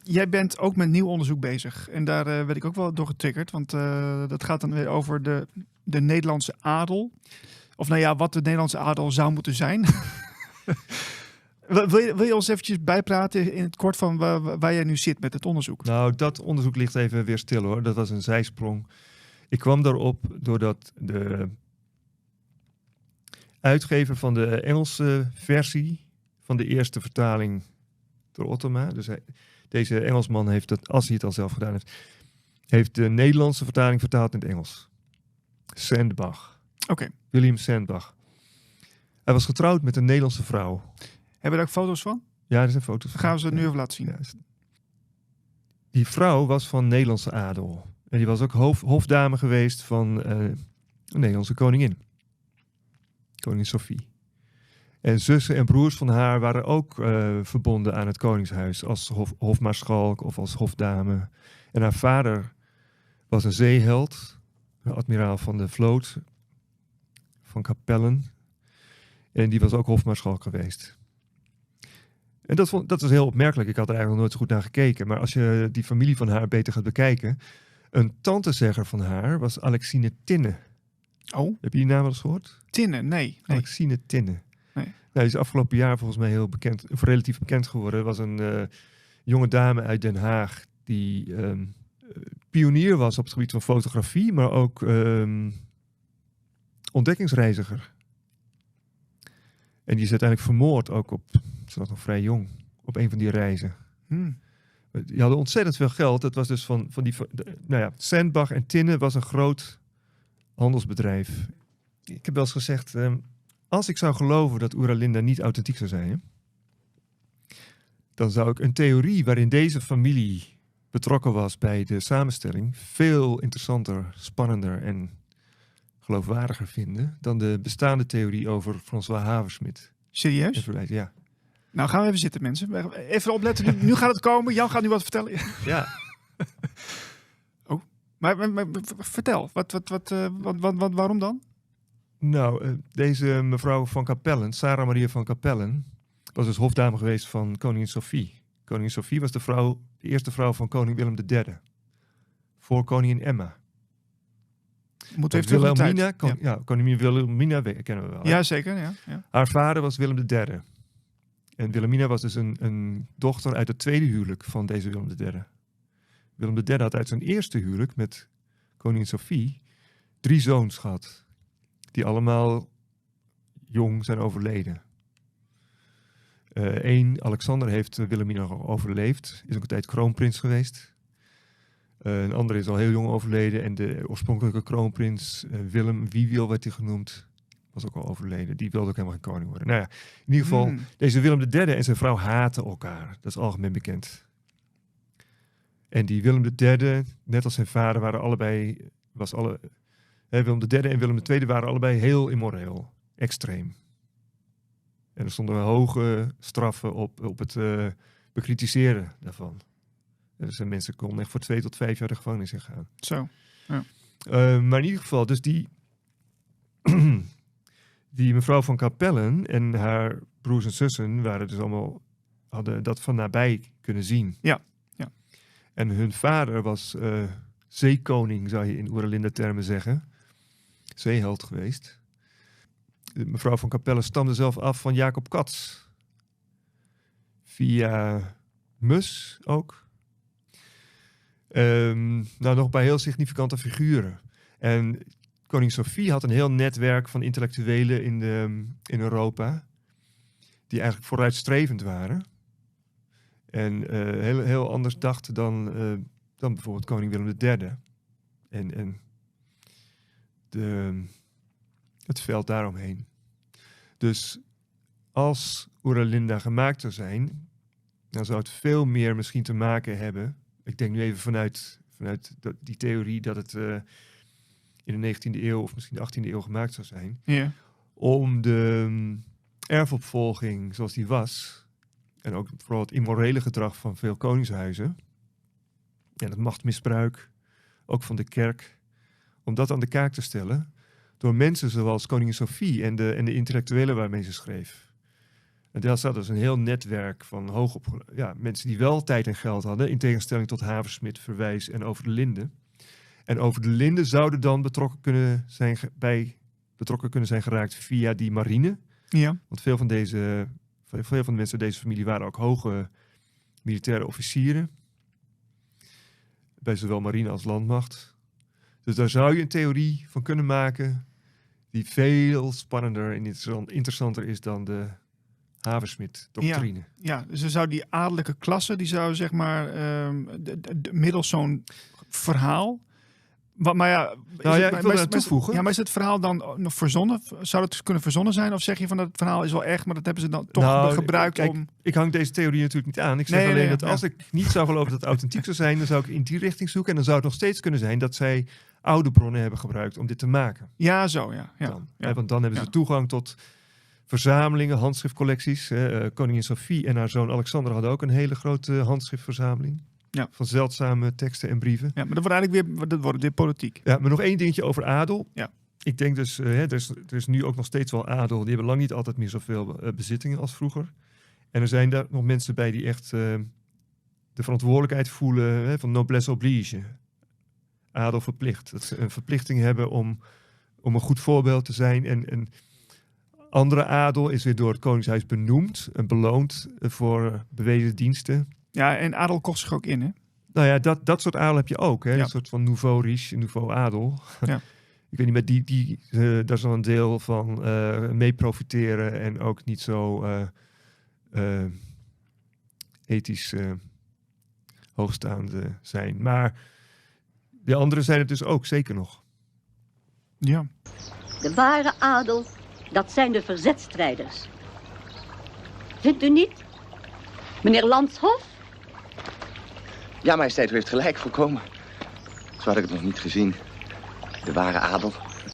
Jij bent ook met nieuw onderzoek bezig. En daar werd ik ook wel door getriggerd. Want dat gaat dan weer over de Nederlandse adel. Of nou ja, wat de Nederlandse adel zou moeten zijn. Wil je ons eventjes bijpraten in het kort van waar jij nu zit met het onderzoek? Nou, dat onderzoek ligt even weer stil hoor. Dat was een zijsprong. Ik kwam daarop doordat de uitgever van de Engelse versie van de eerste vertaling door Ottoma. Dus deze Engelsman heeft dat, als hij het al zelf gedaan heeft de Nederlandse vertaling vertaald in het Engels. Sandbach. Oké. William Sandbach. Hij was getrouwd met een Nederlandse vrouw. Hebben we daar ook foto's van? Ja, er zijn foto's van. Dan gaan we ze nu even laten zien. Ja. Die vrouw was van Nederlandse adel. En die was ook hofdame geweest van een Nederlandse koningin. Koningin Sophie. En zussen en broers van haar waren ook verbonden aan het koningshuis. Als hofmaarschalk of als hofdame. En haar vader was een zeeheld. Een admiraal van de vloot. Van Capellen. En die was ook hofmaarschalk geweest. En dat was heel opmerkelijk. Ik had er eigenlijk nog nooit zo goed naar gekeken. Maar als je die familie van haar beter gaat bekijken. Een tantezegger van haar was Alexine Tinne. Oh. Heb je die naam wel eens gehoord? Tinne, nee. Alexine Tinne. Nee. Nou, die is afgelopen jaar volgens mij heel bekend, of relatief bekend geworden. Was een jonge dame uit Den Haag die pionier was op het gebied van fotografie, maar ook ontdekkingsreiziger. En die is uiteindelijk vermoord, ook ze was nog vrij jong, op een van die reizen. Die hadden ontzettend veel geld. Het was dus Sandbach en Tinne was een groot handelsbedrijf. Ik heb wel eens gezegd, als ik zou geloven dat Oeralinda niet authentiek zou zijn, dan zou ik een theorie waarin deze familie betrokken was bij de samenstelling veel interessanter, spannender en geloofwaardiger vinden dan de bestaande theorie over François Haversmit. Serieus? Ja. Nou, gaan we even zitten, mensen. Even opletten. Nu gaat het komen. Jan gaat nu wat vertellen. Ja. Oh, maar vertel. Waarom dan? Nou, deze mevrouw van Capellen, Sarah Maria van Capellen, was dus hofdame geweest van koningin Sophie. Koningin Sophie was de eerste vrouw van koning Willem III. Voor koningin Emma. Moeten we even terug in de tijd. Ja, koningin Wilhelmina kennen we wel. Ja, zeker. Ja. Haar vader was Willem III. En Wilhelmina was dus een dochter uit het tweede huwelijk van deze Willem III. Willem III had uit zijn eerste huwelijk met koningin Sophie 3 zoons gehad. Die allemaal jong zijn overleden. Alexander heeft Wilhelmina nog overleefd. Is ook een tijd kroonprins geweest. Een andere is al heel jong overleden. En de oorspronkelijke kroonprins, Willem Wiewil werd hij genoemd, was ook al overleden. Die wilde ook helemaal geen koning worden. Nou ja, in ieder geval, deze Willem III en zijn vrouw haten elkaar. Dat is algemeen bekend. En die Willem III, net als zijn vader, Willem III en Willem II waren allebei heel immoreel. Extreem. En er stonden hoge straffen op het bekritiseren daarvan. En dus mensen konden echt voor 2 tot 5 jaar de gevangenis ingaan. Zo, ja. Maar in ieder geval, dus die mevrouw van Capellen en haar broers en zussen hadden dat van nabij kunnen zien. Ja. En hun vader was zeekoning, zou je in Oeralinda-termen zeggen. Zeeheld geweest. De mevrouw van Capelle stamde zelf af van Jacob Cats. Via Mus ook. Nog bij heel significante figuren. En koningin Sophie had een heel netwerk van intellectuelen in Europa. Die eigenlijk vooruitstrevend waren. En heel anders dachten dan bijvoorbeeld koning Willem III. En het veld daaromheen. Dus als Oeralinda gemaakt zou zijn, dan zou het veel meer misschien te maken hebben. Ik denk nu even vanuit die theorie dat het in de 19e eeuw of misschien de 18e eeuw gemaakt zou zijn. Ja. Om de erfopvolging zoals die was, en ook vooral het immorele gedrag van veel koningshuizen, en het machtsmisbruik, ook van de kerk, om dat aan de kaak te stellen door mensen zoals koningin Sophie en de intellectuelen waarmee ze schreef. En daar zat dus een heel netwerk van mensen die wel tijd en geld hadden, in tegenstelling tot Haversmit, Verwijs en Over de Linden. En Over de Linden zouden dan betrokken kunnen zijn geraakt via die marine. Ja. Want veel van de mensen uit deze familie waren ook hoge militaire officieren. Bij zowel marine als landmacht. Dus daar zou je een theorie van kunnen maken die veel spannender en interessanter is dan de Haversmit-doctrine. Ja, dus er zou die adellijke klasse, die zou zeg maar middels zo'n verhaal. Maar ja, ik wil daar toevoegen. Ja, maar is het verhaal dan nog verzonnen? Zou het kunnen verzonnen zijn? Of zeg je van dat het verhaal is wel echt, maar dat hebben ze dan toch gebruikt om... Ik hang deze theorie natuurlijk niet aan. Ik zeg alleen dat als ik niet zou geloven dat het authentiek zou zijn, dan zou ik in die richting zoeken. En dan zou het nog steeds kunnen zijn dat zij oude bronnen hebben gebruikt om dit te maken. Ja, zo, Want dan hebben ze toegang tot verzamelingen, handschriftcollecties. Koningin Sophie en haar zoon Alexander hadden ook een hele grote handschriftverzameling. Ja. Van zeldzame teksten en brieven. Ja, maar dat wordt weer politiek. Ja, maar nog één dingetje over adel. Ja. Ik denk dus, er is nu ook nog steeds wel adel. Die hebben lang niet altijd meer zoveel bezittingen als vroeger. En er zijn daar nog mensen bij die echt de verantwoordelijkheid voelen van noblesse oblige. Adel verplicht. Dat ze een verplichting hebben om een goed voorbeeld te zijn. En andere adel is weer door het Koningshuis benoemd en beloond voor bewezen diensten. Ja, en adel kost zich ook in, hè? Nou ja, dat soort adel heb je ook. Hè? Ja. Een soort van nouveau riche, nouveau adel. Ja. Ik weet niet, maar daar zal een deel van mee profiteren en ook niet zo ethisch hoogstaande zijn. Maar de anderen zijn het dus ook, zeker nog. Ja. De ware adel, dat zijn de verzetstrijders. Vindt u niet? Meneer Landshof? Ja, majesteit, u heeft gelijk, volkomen. Zo had ik het nog niet gezien. De ware adel.